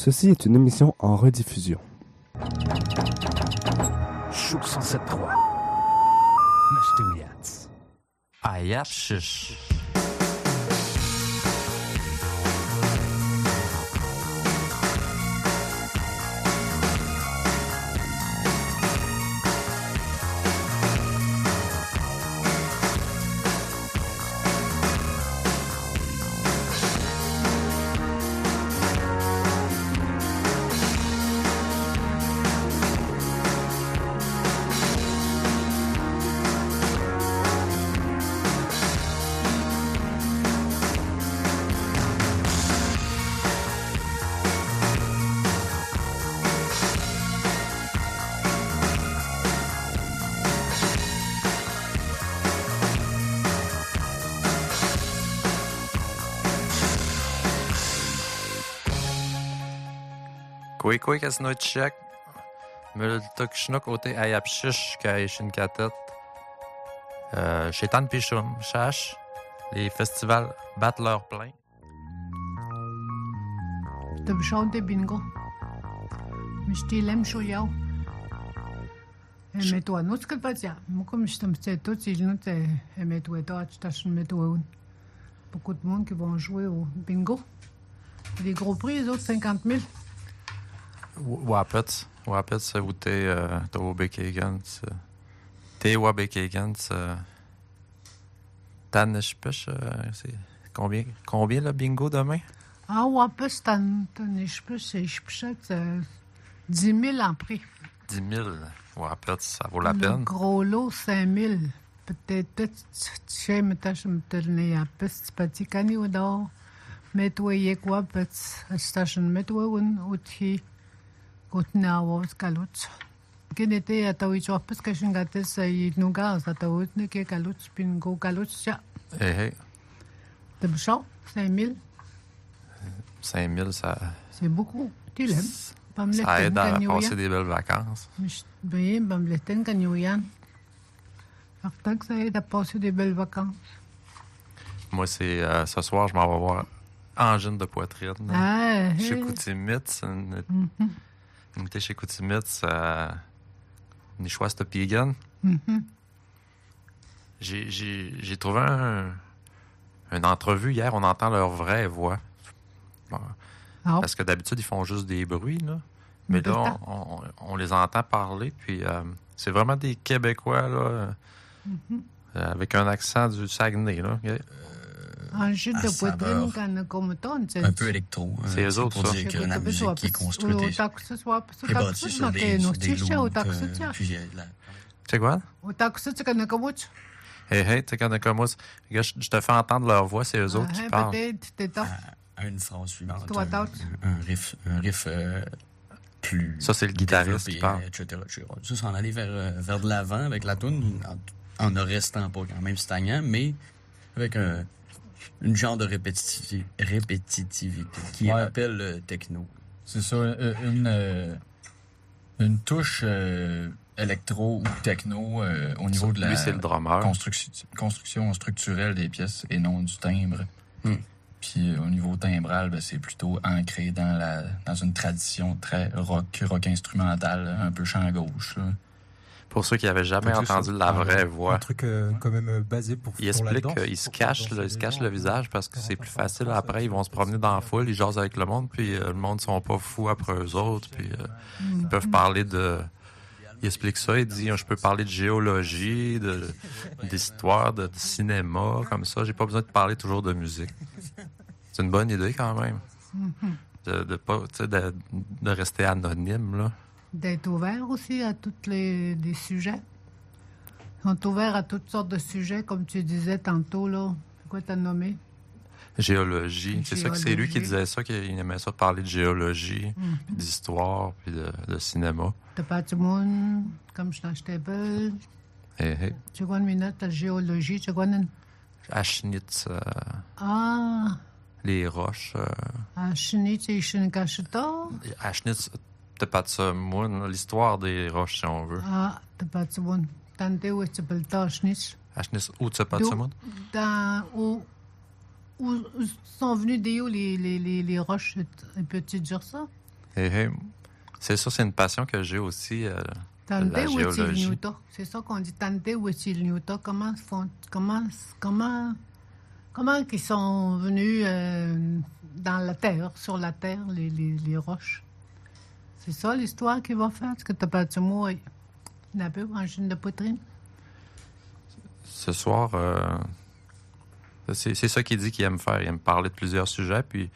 Ceci est une émission en rediffusion. Chouk 107.3. Mestouillats. Ayap shish. Koi kasno check. Multuk schnuk ote ayap shish kai shinkatet. Shetan Pichum, Chash. Les festivals battent leur plein. De chante bingo. Mishtilem shoyao. Emetua nu skilpatia. Mukum shtam tout ils nous emetua dort station metua. Beaucoup de monde qui vont jouer au bingo. Les gros prix, les autres 50 000. Wapets ou t'es Wabekegans. T'es Wabekegans. Tanishpish, c'est combien le bingo demain? Ah, Wapets, Tanishpish, c'est 10 000 en prix. 10 000, Wapets, ça vaut la peine. Le gros lot, 5 000. Peut-être, chez Metash, Mterné, à Pest, Paticani ou d'or. Metwa yek Wapets, station Metwa ou Ti. Gotna was kaluts. Kinete atawi chopes kashingates ay nugas atawut ne ke kaluts bingo kaluts ja. Hey. De bchon 5 000. 5 000, ça... C'est beaucoup. Tu l'aimes. Ça aide à passer des belles vacances. Bien, bamleten kanyoyan. Certain que ça aide à passer des belles vacances. Moi, c'est ce soir, je m'en vais voir Angine de poitrine. Ah, chez Koutimitz. On était chez Koutimitz, Nichois-Stopigan. J'ai trouvé une entrevue hier, on entend leur vraie voix. Bon, parce que d'habitude, ils font juste des bruits, là. Mais là, on les entend parler, puis c'est vraiment des Québécois, là, avec un accent du Saguenay, là. Angine de poitrine, comme ton, un peu électro. C'est eux autres, pour ça. dire que la musique qui est construite est rebâtie sur des globes. C'est quoi? Hey, t'es Kanakamus. Je te fais entendre leur voix, c'est eux autres qui parlent. À une phrase suivante. Un riff plus... Ça, c'est le guitariste qui parle. Etc. Ça, s'en aller vers de l'avant avec la toune, en ne restant pas quand même stagnant, mais avec une genre de répétitivité qui rappelle le techno. C'est ça, une touche électro ou techno au niveau de la c'est le drummer. construction structurelle des pièces et non du timbre. Puis au niveau timbral, c'est plutôt ancré dans une tradition très rock instrumental, un peu chant gauche, là. Pour ceux qui n'avaient jamais entendu la vraie voix. Un truc quand même basé pour il explique la danse. Il se cache le visage parce que c'est plus facile. Après, ils vont se promener dans la foule, ils jasent avec le monde, puis le monde ne sont pas fous après eux autres. Puis ils peuvent parler de... Il explique ça, il dit, je peux parler de géologie, d'histoire, de cinéma, comme ça. J'ai pas besoin de parler toujours de musique. C'est une bonne idée quand même. De rester anonyme, là. D'être ouvert aussi à tous les sujets. Ils sont ouverts à toutes sortes de sujets, comme tu disais tantôt, là. C'est quoi t'as nommé? Géologie. C'est ça que c'est lui qui disait ça, qu'il aimait ça de parler de géologie, puis d'histoire, puis de cinéma. T'as pas du monde, comme je t'achetais belle. Hey. Tu vois une minute, t'as géologie, tu vois une... Aschnitz. Ah! Les roches. Aschnitz et Shinkashita. Aschnitz... T'as pas de ça, moi, l'histoire des roches, si on veut. Ah, t'as pas de ça, moi. Tante où tu peux le Aschnitz. Aschnitz, où t'as pas de ça, moi? Où sont venus des les roches, peux-tu dire ça? C'est ça, c'est une passion que j'ai aussi, Tante la géologie. Newton. C'est ça qu'on dit, Tante Newton. Comment ils sont venus dans la terre, sur la terre, les roches? C'est ça l'histoire qu'il va faire? Est-ce que tu as pas de moi un peu en chine de poitrine? Ce soir, c'est ça qu'il dit qu'il aime faire. Il aime parler de plusieurs sujets, puis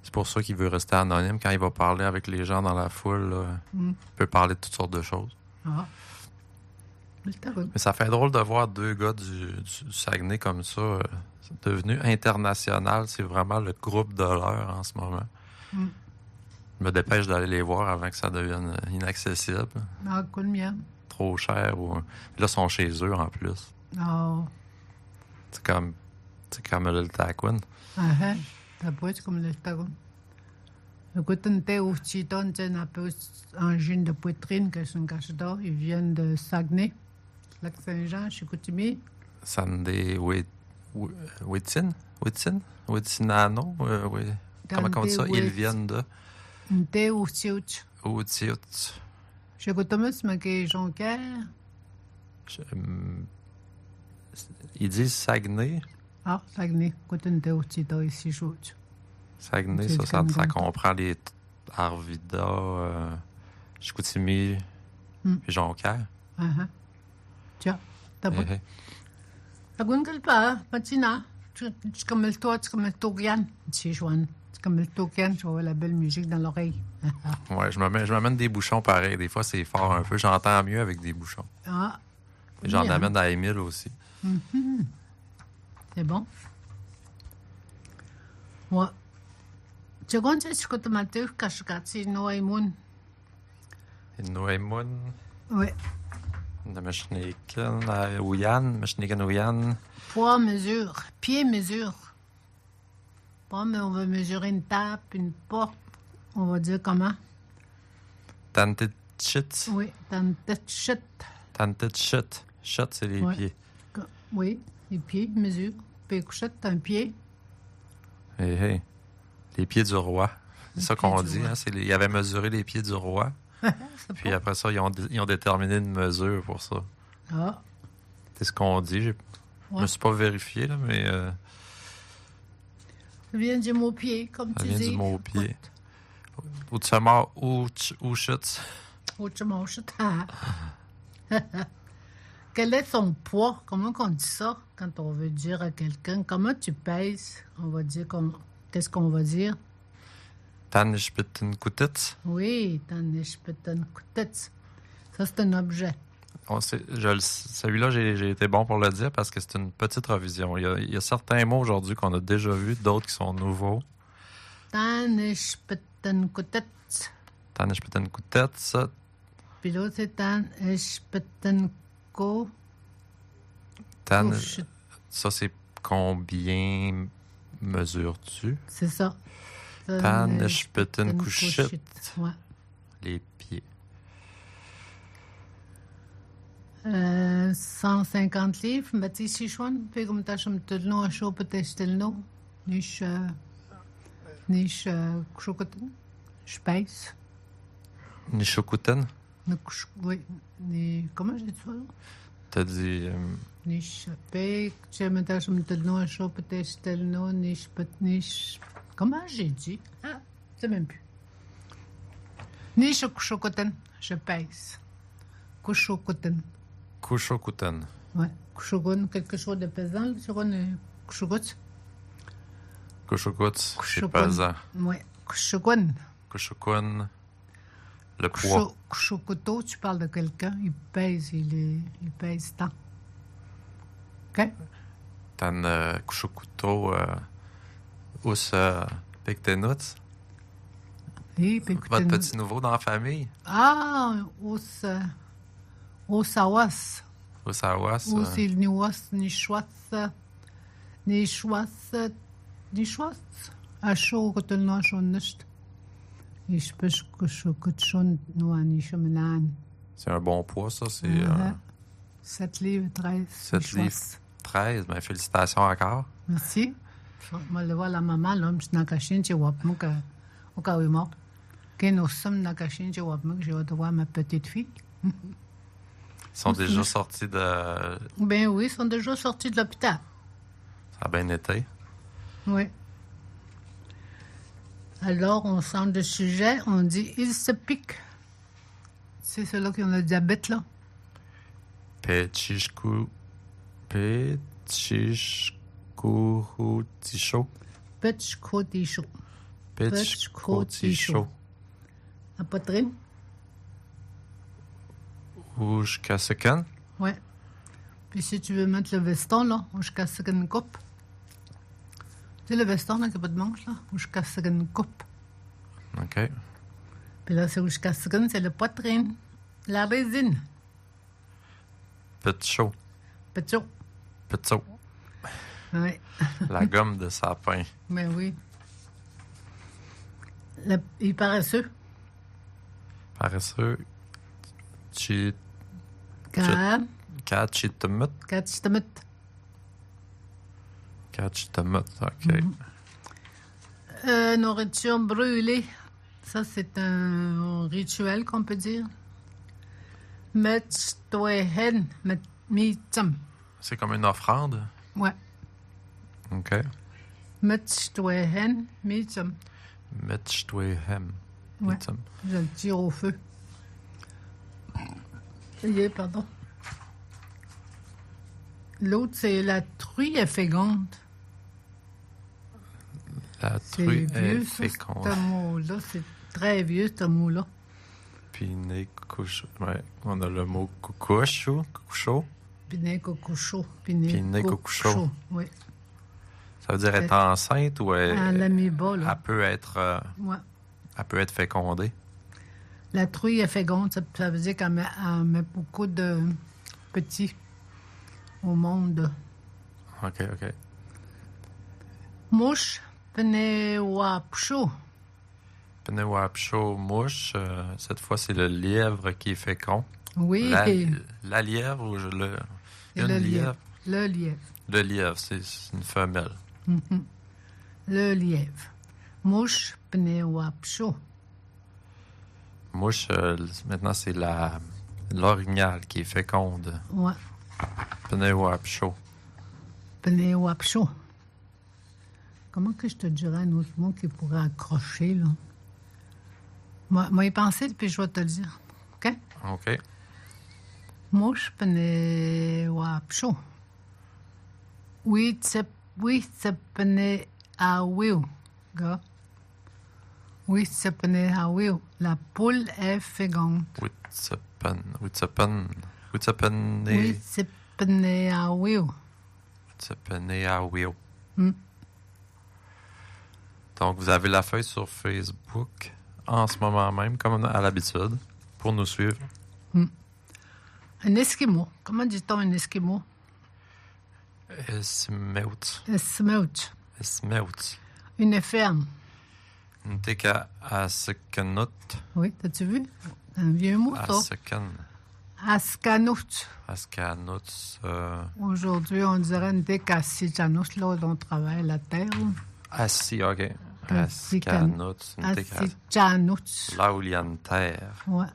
c'est pour ça qu'il veut rester anonyme. Quand il va parler avec les gens dans la foule, là, il peut parler de toutes sortes de choses. Ah. Mais ça fait drôle de voir deux gars du Saguenay comme ça, devenu international. C'est vraiment le groupe de l'heure en ce moment. Je me dépêche d'aller les voir avant que ça devienne inaccessible. Ah, combien? Trop cher. Là, ils sont chez eux en plus. Ah. C'est comme le Taquin. T'as pas c'est comme le Taquin. Écoute, un thé au Chiton, c'est un peu angine de poitrine que c'est un cachet-d'or. Ils viennent de Saguenay, Lac-Saint-Jean, chez Coutimi. Sandy Witsinano, oui. Comment on dit ça? Ils viennent de... Un thé au Chiouch. Outiot. Chez Coutamus, mais Jonquière. Ils disent Saguenay. Ah, Saguenay. Écoute, un thé au Chiton ici, Chouch. Saguenay, ça comprend les Arvida, Chicoutimi, puis Jonquière. Tiens, t'as pas. T'as quelque part, patina. Tu comme le toit, tu comme le Togian. Tu Joanne. Tu comme le Togian, tu vois la belle musique dans l'oreille. Ouais, je m'amène des bouchons pareil. Des fois, c'est fort un peu. J'entends mieux avec des bouchons. Ah. Et j'en amène à Émile aussi. C'est bon. Ouais. Tu connais ce que tu m'as dit, Kashkati, Noaimoun? Noaimoun. Oui. De Machniken à Ouyan. Machniken Ouyan. Poids mesure. Pied mesure. Pas, mais on va mesurer une table, une porte. On va dire comment? Tantetchit. Oui, tantetchit. Tantetchit. Chut, c'est les pieds. Oui, les pieds, mesure. Pécouchette, un pied. Les pieds du roi. C'est ça qu'on dit. Hein? Ils avaient mesuré les pieds du roi. Puis après ça, ils ont déterminé une mesure pour ça. Ah. C'est ce qu'on dit. Je me suis pas vérifié, là, mais... Ça vient du mot pied, comme tu dis. Ça vient du mot pied. Ou tu mort, ou chut. Ou tu m'en chut. Quel est ton poids? Comment on dit ça quand on veut dire à quelqu'un? Comment tu pèses? On va dire qu'est-ce qu'on va dire? Tanishpitten-Kutitz. Oui, Tanishpitten-Kutitz. Ça, c'est un objet. Celui-là, j'ai été bon pour le dire parce que c'est une petite revision. Il y a certains mots aujourd'hui qu'on a déjà vus, d'autres qui sont nouveaux. Tanishpitten-Kutitz. Tanishpitten-Kutitz. Puis l'autre, c'est Tanishpitten-Ko. Ça, c'est combien mesures-tu? C'est ça. Tanishpitten-Kushit. Ouais. Les pieds. 150 livres. Mais tu sais, si puis comme t'as chum te le nom à chaud peut-être le nom. Niche chocotin. Je pèse. Nishokuten? Oui. Comment j'ai dit ça? T'as dit... Niche pèse. Tu me t'as chum te le nom à chaud peut-être le nom. Niche. Comment j'ai dit? Ah, je sais même plus. Niche chocotin. Je pèse. Kushokoten. Kushokuten. Ouais. Kushokun, quelque chose de pesant, sur une kushokut. Kushokut, c'est pesant. Ouais. Kushokun. Kushokun, le poids. Kushokoto, tu parles de quelqu'un, il pèse tant. OK? Tan Kushokuto, us Pectenuts. Votre petit nouveau dans la famille? Ah, Osawas. Osawas. Aussi, Niwas, Nischwas. À chaud, quand on a chaud, n'est-ce pas? C'est un bon poids, ça. C'est 7 livres 13. 7 livres 13. Ben, félicitations encore. Merci. Je vais le voir la maman, là. Je suis dans la cachine, tu vois, au cas où il est mort. Kenosum Nakashin, je vois que je vais voir ma petite fille. Ils sont déjà sortis de... Ben oui, ils sont déjà sortis de l'hôpital. Ça a bien été. Oui. Alors, on change de sujet, on dit « il se pique ». C'est ceux-là qui ont le diabète, là. Petishkuhutisho. Petchkoticho. Petchkoticho. La poitrine? Ushkasekan. Oui. Puis si tu veux mettre le veston, là, je casse une coupe. Tu sais, le veston, là, qui n'a pas de manche, là, je casse une coupe. OK. Puis là, c'est je casse c'est la poitrine. La résine. Petcho. Petcho. Petcho. Oui. La gomme de sapin. Ben oui. Il est paresseux. Paresseux. Kachitamut. Kachitamut. Kachitamut, OK. Nourriture brûlée. Ça, c'est un rituel qu'on peut dire. Metstoehen, mitzam. C'est comme une offrande? Ouais. OK. Metstoehen, mitzam. Metchtwehem. Ouais. Je le tire au feu. Pardon. L'autre, c'est la truie effégante. La truie est féconde. Ce mot-là, c'est très vieux, ce mot-là. Piné-couchou. Ouais, on a le mot couchou. Piné-couchou. Piné-couchou. Oui. Ça veut dire être enceinte ou elle peut être ouais. Elle peut être fécondée. La truie effégante, ça veut dire qu'elle met beaucoup de petits au monde. OK. Mouche, Penewapcho. Penewapcho, mouche. Cette fois, c'est le lièvre qui est fécond. Oui. La lièvre ou le lièvre? Le lièvre. Le lièvre, c'est une femelle. Mm-hmm. Le lièvre. Mouche, Penewapcho. Mouche, maintenant, c'est l'orignal qui est féconde. Ouais. Penewapcho. Penewapcho. Comment que je te dirais un autre mot qui pourrait accrocher, là? Moi, y penser, puis je vais te le dire. OK? OK. Mouche, Penewapcho. Oui, c'est Penewapcho. Oui, c'est Penewapcho. La poule est féconde. Oui, c'est Penewapcho. Donc, vous avez la feuille sur Facebook en ce moment même, comme à l'habitude, pour nous suivre. Un Esquimau. Comment dit-on un Esquimau? Esmeut. Une ferme. Une teka askenut. Oui, t'as-tu vu? Un vieux mot, ça. Askanut. Aujourd'hui, on dirait une décassijanus, là où on travaille la terre. Assi, OK. Askanut. Assijanus. Là où il y a une terre. Ouais.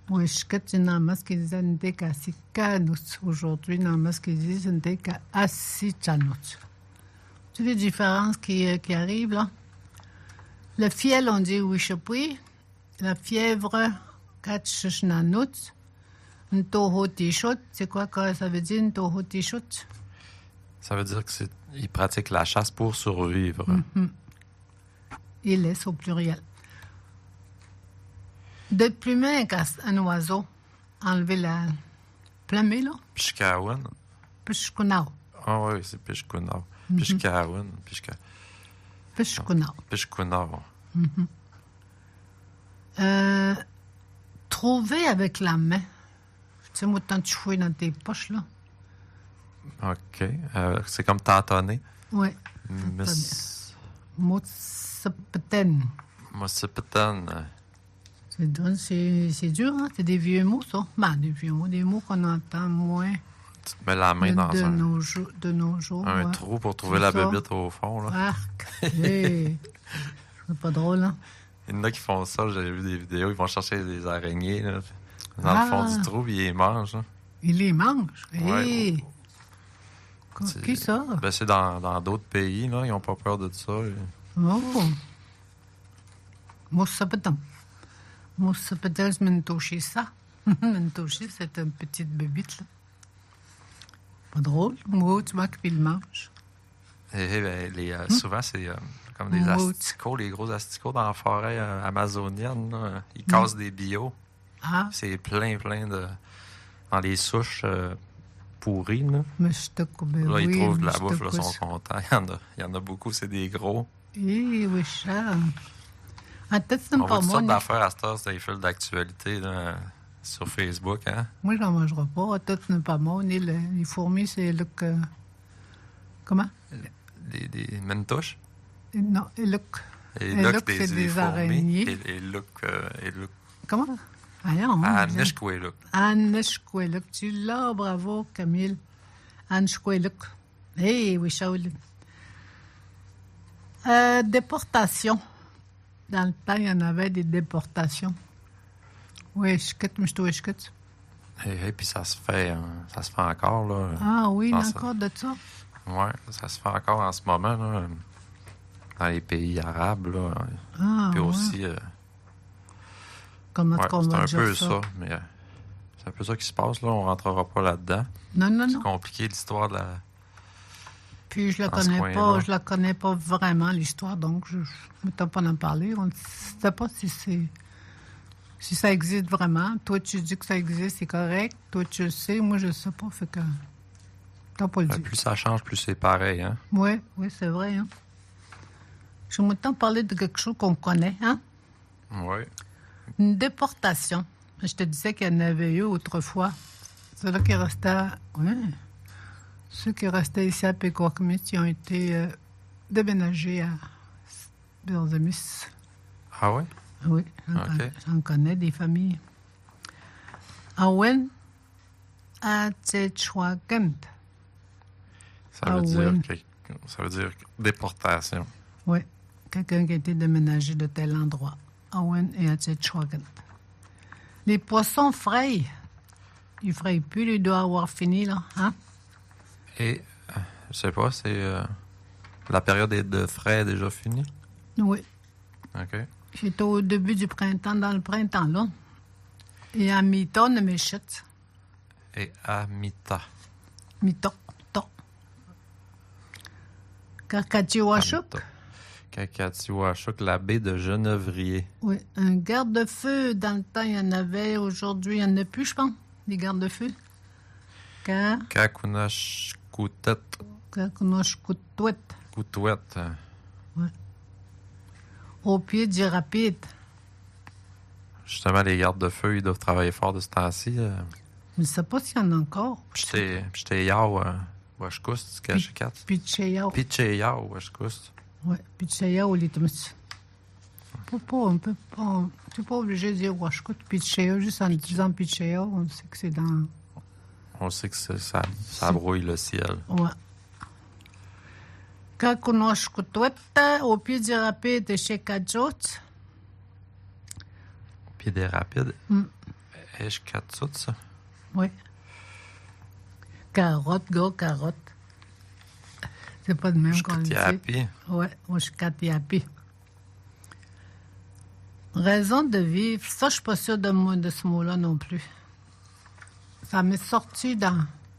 Oui, je sais une masse qui disait une décassijanus. Aujourd'hui, une masse qui dit une décassijanus. Tu les différences qui arrivent, là? Le fiel, on dit wishapui. La fièvre, katchnanut. Une tohotishut, c'est quoi ça veut dire, une tohotishut? Ça veut dire qu'il pratique la chasse pour survivre. Mm-hmm. Il laisse au pluriel. De plumer un oiseau, enlever la plumée, là. Pishkaouen. Pishkunao. Ah oui, c'est Pishkunao. Pishkaouen. Pishkunao. Pishkunao. Trouver avec la main. Tu sais, moi, tant de chouer dans tes poches, là. OK. C'est comme tâtonner. Oui. Motsepeten. C'est dur, hein? C'est des vieux mots, ça. Ben, des vieux mots, des mots qu'on entend moins. Tu te mets la main dans de nos jours. Un trou pour trouver la bébite au fond, là. Arc. Hey. C'est pas drôle, hein? Il y en a qui font ça, j'ai vu des vidéos, ils vont chercher des araignées là, dans le fond du trou, puis ils les mangent. Là. Ils les mangent? Ouais. Hey. Qui ça? Ben, c'est dans d'autres pays, là, ils n'ont pas peur de ça. Oh! Moussapetam. Moussapetel, Mentoshi, ça. Mentoshi, c'est une petite bébite, là. Pas drôle. Moi, tu vois qu'ils le mangent. Souvent, c'est comme des asticots, les gros asticots dans la forêt amazonienne. Là. Ils cassent des bio. Ah, C'est plein de... Dans les souches pourries. Là, mais je te coupe. là Oui, ils trouvent de la je te bouffe, là, coupe. sont contents. Il y en a beaucoup, c'est des gros. Eh oui, ça. Ah, peut-être c'est On pas voit toutes moi. sortes d'affaires à cette heure sur les fils d'actualité là, sur Facebook. Hein? Moi, j'en mangerai pas. Peut-être n'est pas moi. Ni les fourmis, c'est le que. Comment? Des mentouches. Non, le Et là, look c'est des des fourmis. araignées. Et look. Comment? Voyons. Anishkweluk. Anishkweluk. Tu l'as, bravo, Camille. Anishkweluk. Eh oui, Shaolin. Déportation. Dans le temps, il y en avait des déportations. Oui, Et puis ça se fait encore. Là. Ah oui, Dans ça. encore de ça. Ouais, ça se fait encore en ce moment. Là, dans les pays arabes. Là. Ah, Puis ouais. aussi. Comment Ouais, qu'on c'est va un dire peu ça? ça, mais c'est un peu ça qui se passe, là. On rentrera pas là-dedans. Non, non, C'est non. compliqué, l'histoire de la... Puis je la dans ce connais coin-là. pas, je la connais pas vraiment l'histoire, donc je ne m'étais pas d'en parler. On ne sait pas si ça existe vraiment. Toi, tu dis que ça existe, c'est correct. Toi, tu le sais, moi, je ne sais pas. Fait que t'as pas le dit. Plus ça change, plus c'est pareil, hein? Oui, c'est vrai. Hein? Je vais maintenant parler de quelque chose qu'on connaît, hein? Oui. Une déportation. Je te disais qu'il y en avait eu autrefois. Ceux-là qui restaient... Oui. Ceux qui restaient ici à Pequawkmis, ils ont été déménagés à Berzemis. Ah oui? Oui, Ok. j'en connais des familles. Awen Atechwagant. Ça veut, ouais. ça veut dire déportation. Oui, quelqu'un qui a été déménagé de tel endroit. Awen et Atechwagant. Les poissons frayent. Ils ne frayent plus, ils doivent avoir fini, là. Hein? Et, je sais pas, c'est... la période de frais est déjà finie? Oui. OK. J'étais au début du printemps, dans le printemps, là. Et à mi-temps, mes chutes. Et à Mita. Mi-temps. Kakatiwashuk. Kakatiwashuk, la baie de Genevrier. Oui, un garde-feu. Dans le temps, il y en avait. Aujourd'hui, il n'y en a plus, je pense, des garde-feux. Kakunashkutet. Kakunashkutwet. Koutouet. Au pied du rapide. Justement, les gardes-feu, ils doivent travailler fort de ce temps-ci. Je ne sais pas s'il y en a encore. J'étais yao, Washkust, Kachikat. Picheyao. Pitché yao, Washkust. Oui, Picheyao, il est on peut pas. Tu n'es pas obligé de dire Washkut, Picheyao. Juste en disant Picheyao, on sait que c'est dans. On sait que ça brouille le ciel. Ouais. Kakunashkutwet, au pied du rapide chez Kajot. Pied des rapides. Est-ce Katsut, ça? Oui. Carotte, gros carotte. C'est pas de même qu'on le dit. Shkatiapi. Oui, Shkatiapi. Raison de vivre. Ça, je suis pas sûre de ce mot-là non plus. Ça m'est sorti de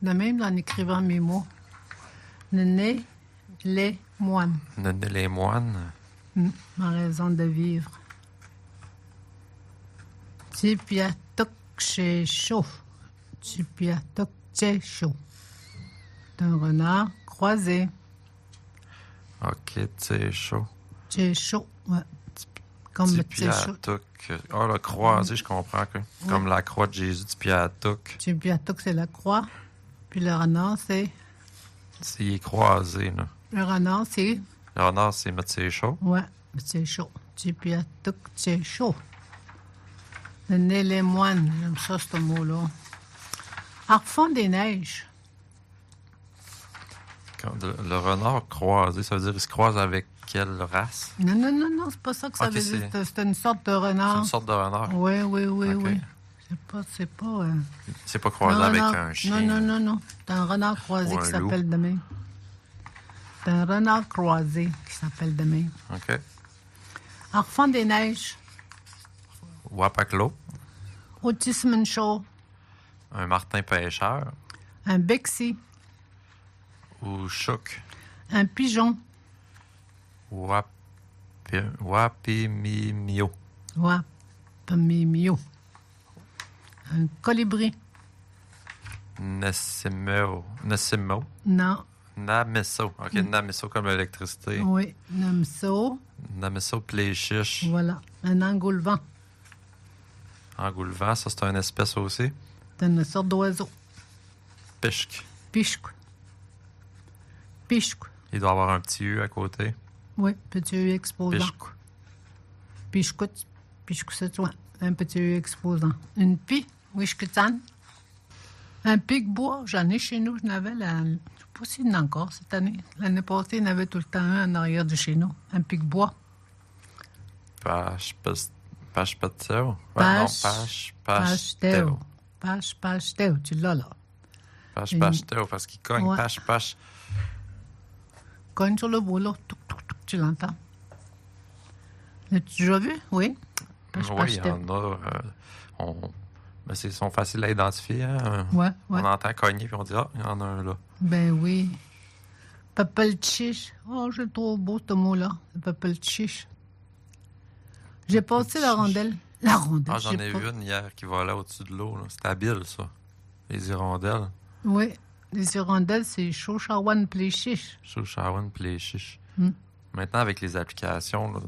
même en écrivant mes mots. Néné, les moines. Néné, les moines. Ma raison de vivre. Tipiatok chez chaud. Tipiatok chez chaud. C'est un renard croisé. OK, c'est chaud. Chez chaud, ouais. Comme le petit chaud. Tipiatok. Ah, le croisé, je comprends. Comme la croix de Jésus, Tipiatok. Tipiatok, c'est la croix. Puis le renard, c'est... Il est croisé, là. Le renard, c'est... Le renard, c'est mettre ses chaud. Ouais, c'est chaud. Tipiatok, c'est chaud. Le nez, les moines. J'aime ça, ce mot-là. Arfond des neiges. Le renard croisé, ça veut dire qu'il se croise avec quelle race? Non, c'est pas ça que ça Ok, veut dire. C'est une sorte de renard. C'est une sorte de renard. Oui, Ok. oui. C'est pas... C'est pas croisé avec un chien. Non. C'est un renard croisé Ou qui un loup. s'appelle de même. C'est un renard croisé qui s'appelle de même. OK. Enfant des neiges, Wapaklo, autisme chaud, un martin pêcheur un bexy, ou chouk, un pigeon, wapimimio, wapamimio, un colibri, Nesimo, non, Namiso. OK, Namiso comme l'électricité. oui, namso, Namiso pléchiche. voilà, un engoulevent, Engoulevent, ça c'est une espèce aussi. c'est une sorte d'oiseau, Pichk. pichque, Il doit avoir un petit U à côté. oui, petit U exposant, Pichk. pichque, c'est toi, un petit U exposant, une pie, wishketan, un pic-bois, j'en ai chez nous, je n'avais la... Je ne sais pas s'il y en a encore cette année. L'année passée, il y en avait tout le temps un en arrière de chez nous, un pic-bois. Pashpateo. Pacheteo. Pacheteo, tu l'as là. Pashpateo, parce qu'il cogne. Ouais. Pash. Cogne sur le bout, là. Touc, tu l'entends. L'as-tu déjà vu? Oui. Oui, il y en a. Mais ils sont faciles à identifier. Hein? Ouais. On entend cogner puis on dit « Ah, il y en a un là. » Ben oui. Papelchiche. Oh, je le trouve beau, ce mot-là. Le papelchiche. J'ai passé la rondelle. La rondelle. Ah, j'en ai vu une hier qui volait au-dessus de l'eau. Là. C'est habile, ça. Les hirondelles. Oui. Les hirondelles, c'est Shoshawan Pléchiche. Shoshawan pléchiche. Hmm. Maintenant, avec les applications, là,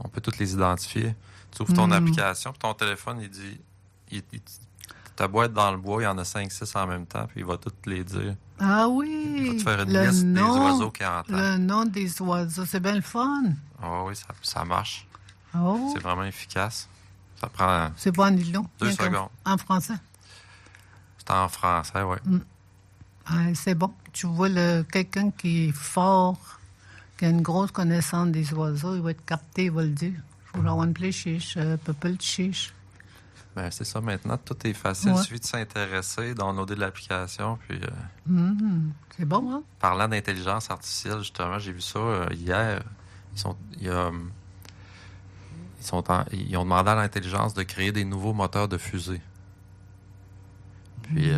on peut toutes les identifier. Tu ouvres ton application, puis ton téléphone, il dit... Ta boîte dans le bois, il y en a 5-6 en même temps, puis il va toutes les dire. Ah Il oui! va te faire une liste des oiseaux qu'il entend. Le nom des oiseaux, c'est bien le fun. Ah oui, ça marche. Oh, C'est vraiment efficace. Ça prend c'est pas en îlot. 2 secondes. En français. C'est en français, oui. Ah, c'est bon. Tu vois quelqu'un qui est fort, qui a une grosse connaissance des oiseaux, il va être capté, il va le dire. Il faut avoir une pléchiche, peuple de chiche. Ben, c'est ça, maintenant, tout est facile. Ouais. Il suffit de s'intéresser, downloader l'application. Puis, C'est bon, hein? parlant d'intelligence artificielle, justement, j'ai vu ça hier. Ils ont demandé à l'intelligence de créer des nouveaux moteurs de fusée. Puis,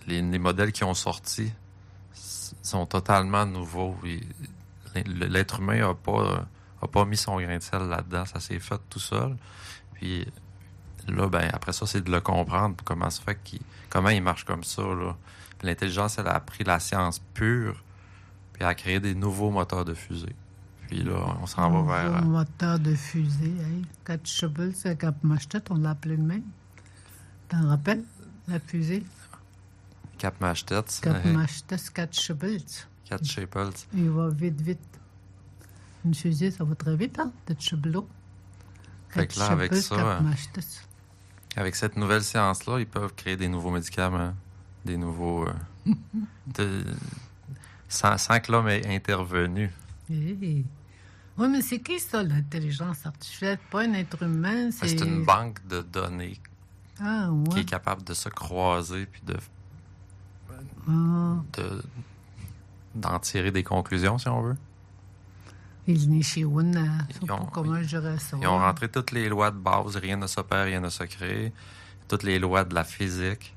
les modèles qui ont sorti sont totalement nouveaux. L'être humain n'a pas mis son grain de sel là-dedans. Ça s'est fait tout seul. Puis, là, ben, après ça, c'est de le comprendre, comment ça fait comment il marche comme ça, là. Puis l'intelligence, elle a appris la science pure, puis elle a créé des nouveaux moteurs de fusée. Puis là, on s'en va vers... Un moteur de fusée, hey. Katschubel, c'est Cap Machtet, on l'appelait de même. T'en rappelles, la fusée? Cap Machtet, Cap Machtet, Katschubel. Cat Shapels. Il va vite. Une fusée, ça va très vite, hein? De Tchublo. Fait que là, avec ça, Cap Machtet. avec cette nouvelle science-là, ils peuvent créer des nouveaux médicaments, des nouveaux... sans que l'homme ait intervenu. Hey. Oui, mais c'est qui ça, l'intelligence artificielle? Pas un être humain, c'est... C'est une banque de données Ah, qui ouais. est capable de se croiser puis Ah. d'en tirer des conclusions, si on veut. Il n'est chez Wun, je sais Ils pas ont- comment je dirais ça. Ils ont rentré toutes les lois de base, rien ne s'opère, rien ne se crée, toutes les lois de la physique.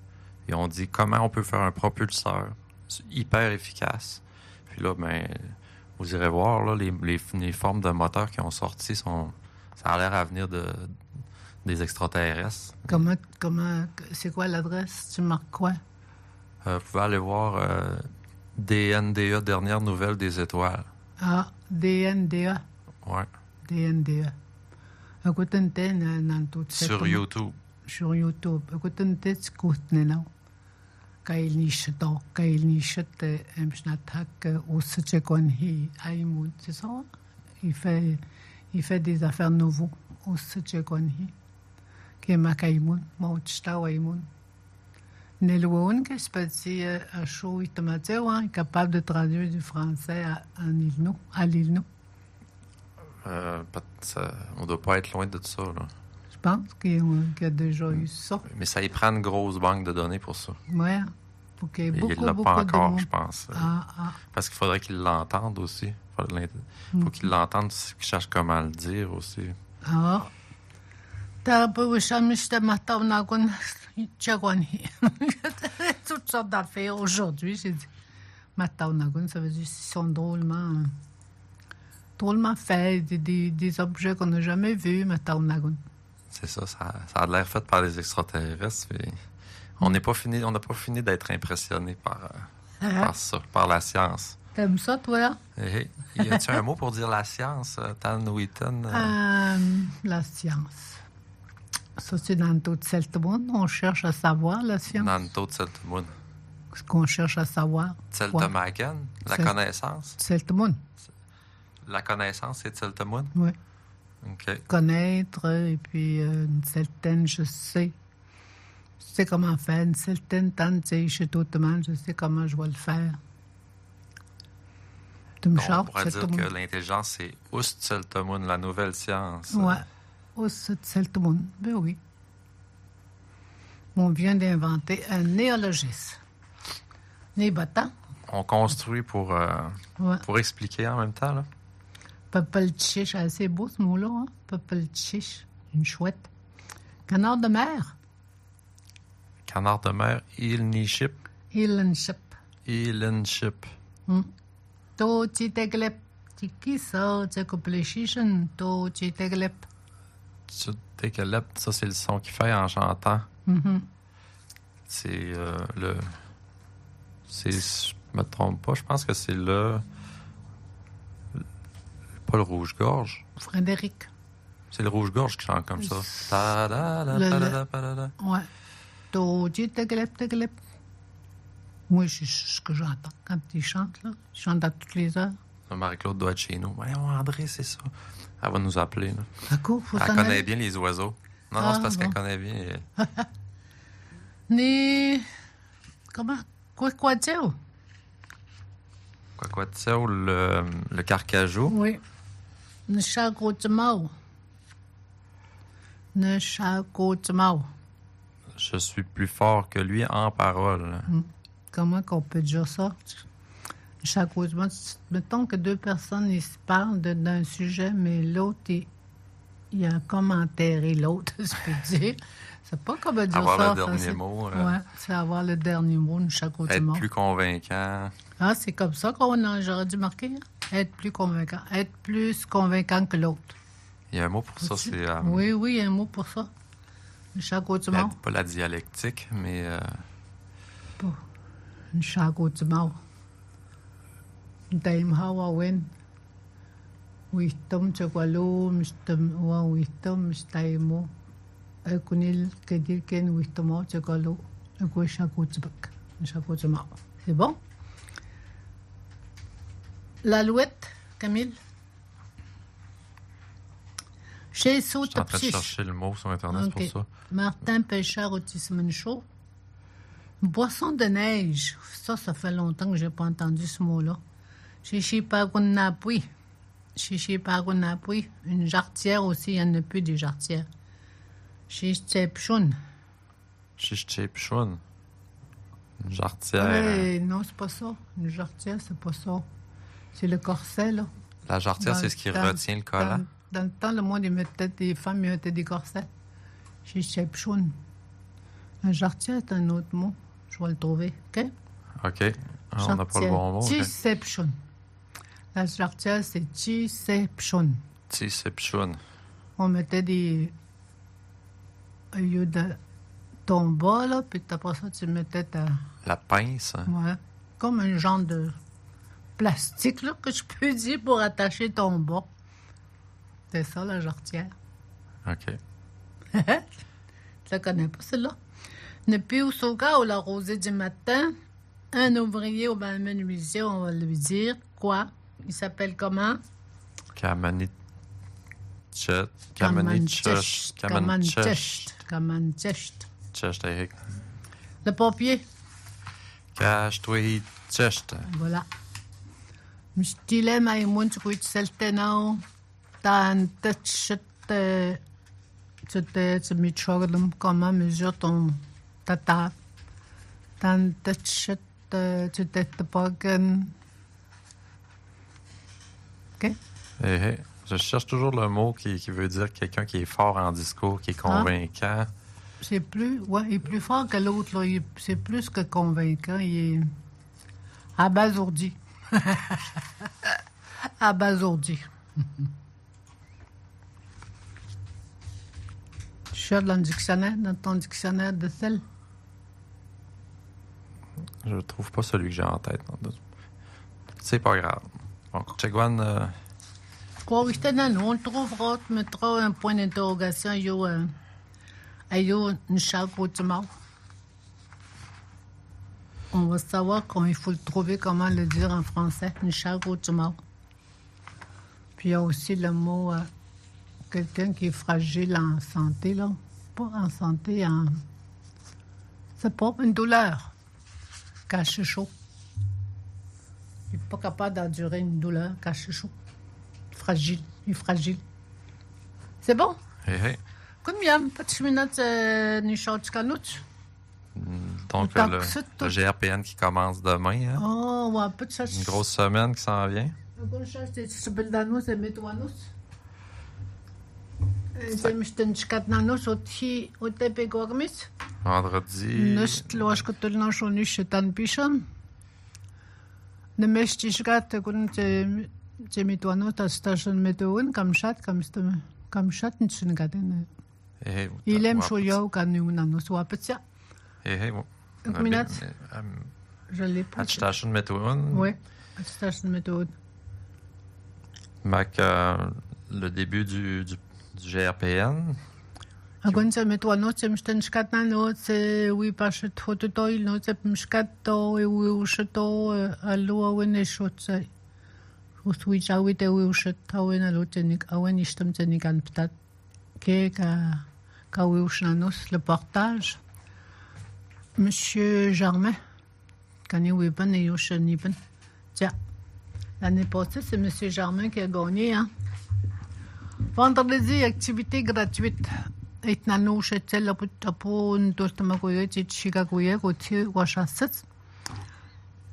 Ils ont dit comment on peut faire un propulseur hyper efficace. Puis là, ben, vous irez voir, là, les formes de moteurs qui ont sorti, ça a l'air à venir des extraterrestres. Comment, c'est quoi l'adresse? Tu marques quoi? Vous pouvez aller voir DNDA, Dernière Nouvelle des Étoiles. Ah, DNDA. Ouais. DNDA. Écoute, une tête dans tout ça. Sur YouTube. Sur YouTube. Écoute, une tête, tu coûtes, non? Kail Nishet, Mshnatak, Ossechekwanhi, Aïmoun, c'est ça? Il fait des affaires nouveaux. Ossechekwanhi. Qui est Makaïmoun, Mouchta Aïmoun. Nelwoun, que je peux dire à chaud, il est capable de traduire du français à l'Ilno. On doit pas être loin de ça, là. Je pense qu'il y a déjà eu ça. Mais ça y prend une grosse banque de données pour ça. Ouais. Faut qu'il y ait Et beaucoup, il l'a beaucoup pas de encore, monde. je pense. Ah. Parce qu'il faudrait qu'il l'entende aussi. Faut qu'il l'entende, qu'il cherche comment le dire aussi. Ah. Toutes sortes d'affaires aujourd'hui. J'ai dit, Mataunagun, ça veut dire qu'ils sont drôlement faits, des objets qu'on n'a jamais vus, Mataunagun. C'est ça a l'air fait par les extraterrestres. Puis on n'a pas fini d'être impressionné par ça, par la science. T'aimes ça, toi? Y a-t-il un mot pour dire la science, Tan Wheaton? La science. Ça, c'est dans tout le monde. On cherche à savoir la science. Dans tout le monde. Ce qu'on cherche à savoir. Tseltemagen, la connaissance. Tseltemun. La connaissance, c'est Tseltemun? Oui. OK. Connaître, et puis une certaine, je sais comment faire, une certaine tante, chez tout le monde, je sais comment je vais le faire. Tu me Donc, on charges, pourrait dire que l'intelligence, c'est Ust-Tseltemun, la nouvelle science. Ouais. Ust-Tseltemun, ben oui. On vient d'inventer un néologisme. Nébatan. On construit pour expliquer en même temps, là. Papelchiche, assez beau ce mot-là, hein? Papelchiche, une chouette. Canard de mer. Canard de mer, Ilniship. Ilenship. Ilenship. To chiteglep. Tikisa, tsekoplechishin, to chiteglep. Chiteglep, ça, c'est le son qu'il fait en chantant. C'est je me trompe pas, je pense que c'est pas le rouge-gorge. Frédéric. C'est le rouge-gorge qui chante comme ça. Ouais. To chiteglep. Oui, c'est ce que j'entends quand il chante, là. Il chante à toutes les heures. Marie-Claude doit être chez nous. Voyons, André, c'est ça. Elle va nous appeler, là. D'accord, faut Elle s'en connaît aller. bien les oiseaux. Non, c'est parce qu'elle connaît bien. Comment? Quoi dire? Quoi, tu sais, le carcajou? Oui. Nchagotimao. Je suis plus fort que lui en parole. Comment qu'on peut dire ça? Nchagotimao. Mettons que deux personnes ils se parlent d'un sujet, mais l'autre, il y a un commentaire et l'autre, je peux dire. C'est pas comment dire avoir ça. Le dernier mot. Oui, c'est avoir le dernier mot, Nchagotimao. Être plus convaincant. Ah, c'est comme ça j'aurais dû marquer. Hein? Être plus convaincant. Être plus convaincant que l'autre. Il y a un mot pour ça, c'est... Oui, il y a un mot pour ça. Nchagotimao. Pas la dialectique, mais... Nchagotimao. Daim hawa wen. Wisdom chagwalo, mistam wa wisdom, mistaimo. Kunil kedir ken wisdomo chagwalo. Nchagotimao. C'est bon? L'alouette, Camille. Chez Je suis en train de chercher le mot sur Internet pour ça. Martin Pêcheur autisme chaud. Boisson de neige. Ça fait longtemps que je n'ai pas entendu ce mot-là. Chichipagunapui. Une jarretière aussi, il n'y en a plus des jarretières. Chichepchun. Chichepchun. Une jarretière. Oui, non, c'est pas ça. Une jarretière, c'est pas ça. C'est le corset, là. La jarretière, c'est ce qui retient le collant. Dans le temps, le monde, les femmes mettaient des corsets. Chez Chepchun. La jarretière est un autre mot. Je vais le trouver. OK? OK. On n'a pas le bon mot. Chicepchun. La jarretière, c'est Chicepchun. Chicepchun. On mettait des... Au lieu de ton bas, là, puis après ça, tu mettais ta... La pince. Ouais. Comme un genre de plastique, là, que je peux dire pour attacher ton bas. C'est ça, la jarretière. OK. Tu la connais pas, celle-là? Depuis au Soga, au la rosée du matin, un ouvrier au menuisier, on va lui dire quoi? Il s'appelle comment? Kamanchest. Le pompier. Cache-toi, chest. Voilà. Mstile maïmoun, tu couilles seltenao. T'as tu michoglum comment mesure ta table. T'as tu t'es pas OK? Je cherche toujours le mot qui veut dire quelqu'un qui est fort en discours, qui est convaincant. C'est plus, il est plus fort que l'autre, là. C'est plus que convaincant. Il est abasourdi. Abasourdi. Tu cherches dans ton dictionnaire de sel? Je ne trouve pas celui que j'ai en tête. C'est pas grave. Bon, Chegwan... On le trouvera, tu mettras un point d'interrogation. On va savoir il faut le trouver, comment le dire en français. Puis il y a aussi le mot quelqu'un qui est fragile en santé, là. Pas en santé, c'est pas une douleur. Cache chaud. Il n'est pas capable d'endurer une douleur, cache chaud. Fragile, il est fragile. C'est bon? Combien? Pas minutes, donc, le GRPN qui commence demain. Hein? Oh, ouais, pas de ça. Une grosse semaine qui s'en vient. Vendredi. Jemituano ta station météo Kamchat nchungaden. Il aime choyo kanu nano soit petit. Je l'ai pas. Station météo. Oui, station météo. Mac, le début du GRPN. Agon se metuano se mstenchkatna no se oui parce que tout il no se mskato et oui ushto allo weneshotse. Usui jawite ushit tawena lotenik awen ishtemtenik an ptat ke ka ushnanos le portage. Monsieur Germain, Kani Wiban et Yoshaniban. Tiens, l'année passée, c'est Monsieur Germain qui a gagné. Hein? Vendredi, activité gratuite. Et nano chetel la putapon dostamagoye chigagoye gotier washasset.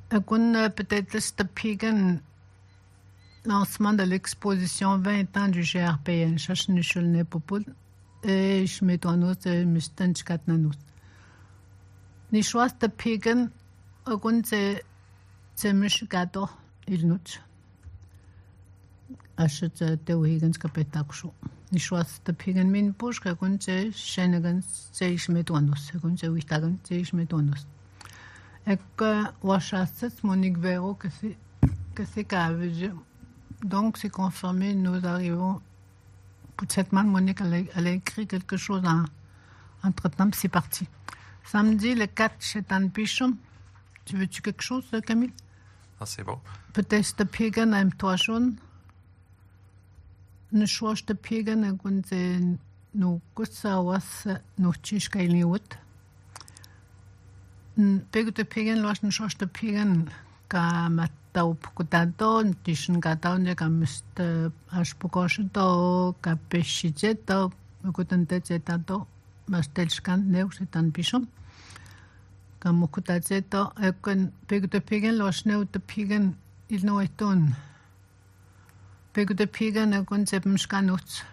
Peut-être le pigan lancement de l'exposition 20 ans du GRPN. Chachnichel Nepopul et Schmetonos et Mustenchkatnanos. Nishwas de pigan, c'est Michigato, il nous. Achète Théohigans Capetaxo. Nishwas de pigan min push, c'est Shenagans, c'est Schmetonos, c'est Wistagan, c'est Schmetonos. Et que Washasset, Monique Véro, que c'est qu'avec. Donc, c'est confirmé, nous arrivons. Pour cette man, Monique, elle a écrit quelque chose entre-temps, c'est parti. Samedi, le 4, chez Tan Pichon. Tu veux-tu quelque chose, Camille? Ah, c'est bon. Peut-être de Pigan à M3. Ne choisis de Pigan à Gunze, nous, Gussawas, nous, Chichkailiwut. Pegu de Pigan, lois, ne choisis de Pigan, qu'à Matau Pukutado, Tishan Gatao, qu'à Mr. Ashpokoshato, qu'à Peshijeto, Mukutantetato. Mastelchkan neu se tan pichon. Kamukutazeto ekon pegu de pigen los neu de pigen il no eton. Pegu de pigen ekon sepmskanut.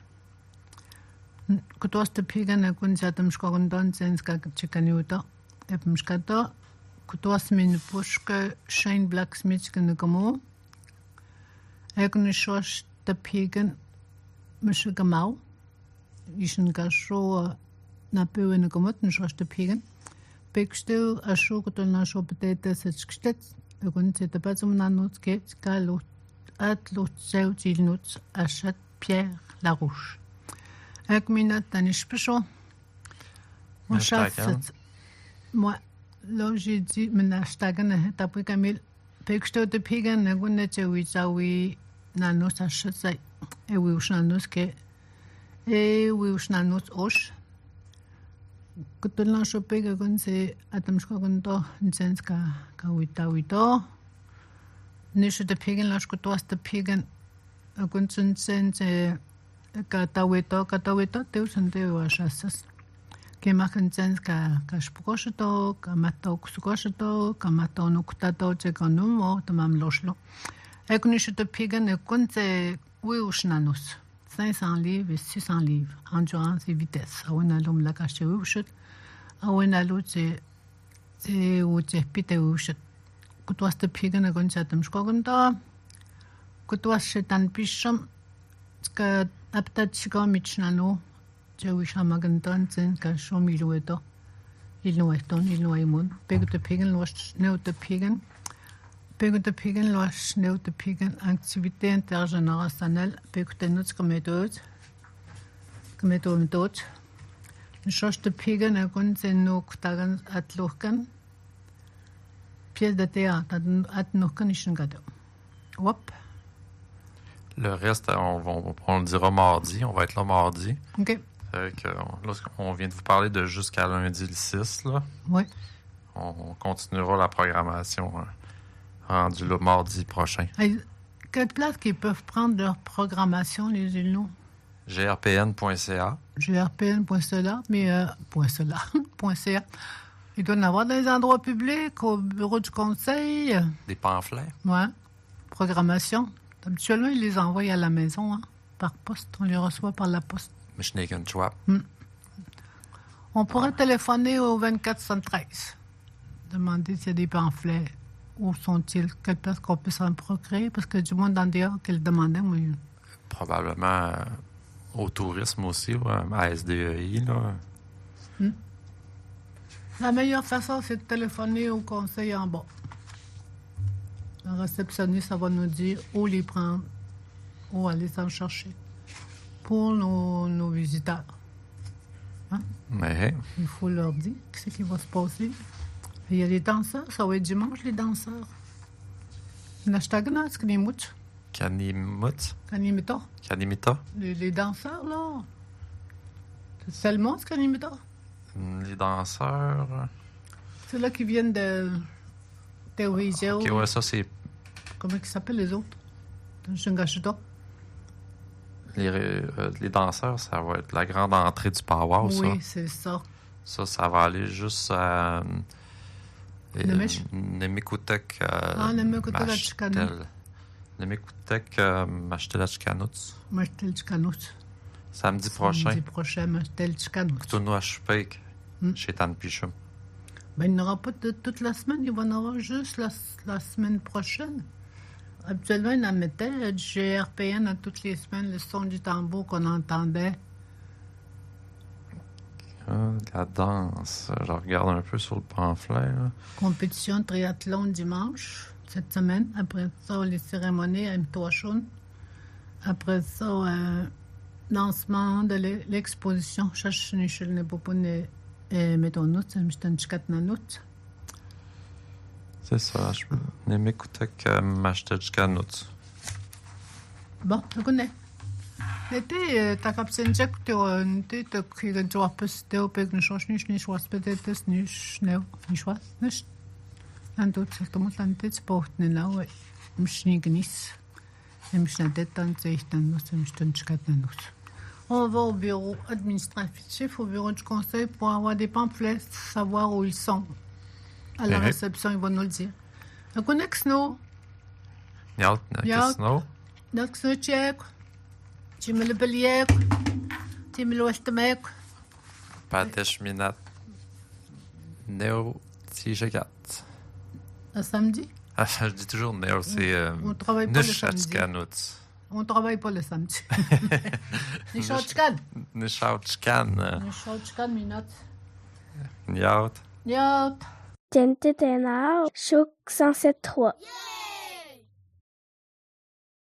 Kutos de pigen ekon zatemskondon senska chikaniuto. Epmskato kutos min pushke shine blacksmith kenegamo. Ekon shos de pigen mishigamau. Ischen gasho na peuen komot n schoste pigen bekstel a schokotel na schopete setsktet und c'est pas zum nanot ke skalo atlo zeutilnut a chat Pierre Larouche ek minat tanish pecho mon chat moi là j'ai dit menashtagen tapri Camille bekstel de pigen na gunnet zewi nanos a chat e wi usnanos ke e wi usnanos osh Kutulna shopega gunse atamshko gunto nsenska kawita nishu de pigen lash kutoas de pigen gunsen sense Kataweta, Teusante ou Chassas. Kemakansen Kashpukoshito, Kamato Kusukoshito, Kamato Nuktato, Tchekanum, Tamam Lochlo. Ekunishito Pigan et Kunze Wiushnanus. 500 livres et 600 livres. Endurance et vitesse. Awenalum la caché Wiushut. Awenalu, c'est où tu pite Wiushut. Kutwas de Pigan et Gunchatum Skogunda. Kutwas Shetan Pisham. Ska aptat Chico Michnano. Jewishamaganton, Zinka Shomilueto. Il nous est ton, il nous est mon. Peg de Pigan, lost Neu de Pigan. Peg de Pigan, lost Neu de Pigan. Activité intergénérationnelle. Peg de nuts comme méthode. Une chose de Pigan, et qu'on s'est nous ktagan at lokan. Pièce de théâtre, at nokan ishengado. Wop. Le reste, on le dira mardi. On va être là mardi. OK. Là, on vient de vous parler de jusqu'à lundi le 6. Là. Oui. On continuera la programmation rendue le mardi prochain. Hey, quelle place qu'ils peuvent prendre leur programmation, les îlots? grpn.ca. grpn.ca, mais .ca. Il doit y en avoir dans les endroits publics, au bureau du conseil. Des pamphlets. Ouais. Programmation. Habituellement, ils les envoient à la maison, hein, par poste. On les reçoit par la poste. Michigan-Schwab. On pourrait téléphoner au 2413. Demander s'il y a des pamphlets. Où sont-ils? Quelle place qu'on peut s'en procurer? Parce que du monde en dehors qui le demandait. Mais... Probablement au tourisme aussi, à SDEI. Là. La meilleure façon, c'est de téléphoner au conseil en bas. Le réceptionniste, ça va nous dire où les prendre, où aller s'en chercher pour nos visiteurs. Hein? Mais il faut leur dire ce qui va se passer. Il y a les danseurs, ça va être dimanche, les danseurs. Nashtagna, ce qu'il y Kanimita. Les danseurs, là. C'est seulement ce Kanimita. Les danseurs. C'est là qui viennent de Théorisio. OK, ouais, ça, c'est... Comment ils s'appellent, les autres? De Shungashito. Les danseurs, ça va être la grande entrée du powwow, ça. Oui, c'est ça. Ça va aller juste à... Nemikutek. Nemikutek Chikanut. Nemikutek Mashtel Chikanut. Mashtel Chikanut. Samedi prochain. Samedi prochain, Mashtel Chikanut. Kutuno Ashpeik, chez Tanpichum. Ben, il n'y en aura pas toute la semaine, il va y en avoir juste la semaine prochaine. Habituellement, il en mettait du GRPN à toutes les semaines, le son du tambour qu'on entendait. La danse, je regarde un peu sur le pamphlet. Là. Compétition de triathlon dimanche, cette semaine. Après ça, les cérémonies à Mtoachon. Après ça, lancement de l'exposition. Chachnichel Nepopone et Metonut, Mishtanchkatnanut. C'est ça, je Nemikutek Mashtechkanut. Bon, je connais. L'été, t'as capté que tu as pris un jour peu de temps, puis que nous changeons, nous choisissons peut-être, nous choisissons. L'antou, c'est tout le monde, l'antou, c'est pas autre là, ouais. Je suis gnis. Je suis on va au bureau administratif, au bureau du conseil, pour avoir des pamphlets, savoir où ils sont. À la réception, ils vont nous le dire. Le connexno. Yautnakisno. Nakisno tchèque. Tu me le belièque. Tu me l'ouest mec. Pateshminat. Néo Tijagat. Le samedi? Ah, je dis toujours Néo, c'est on travaille pas le samedi. On travaille pas le samedi. Nishautchkan. Nishautchkan. Nishautchkan, minot. Nyaut. Tente Tenao, Chouk 107.3.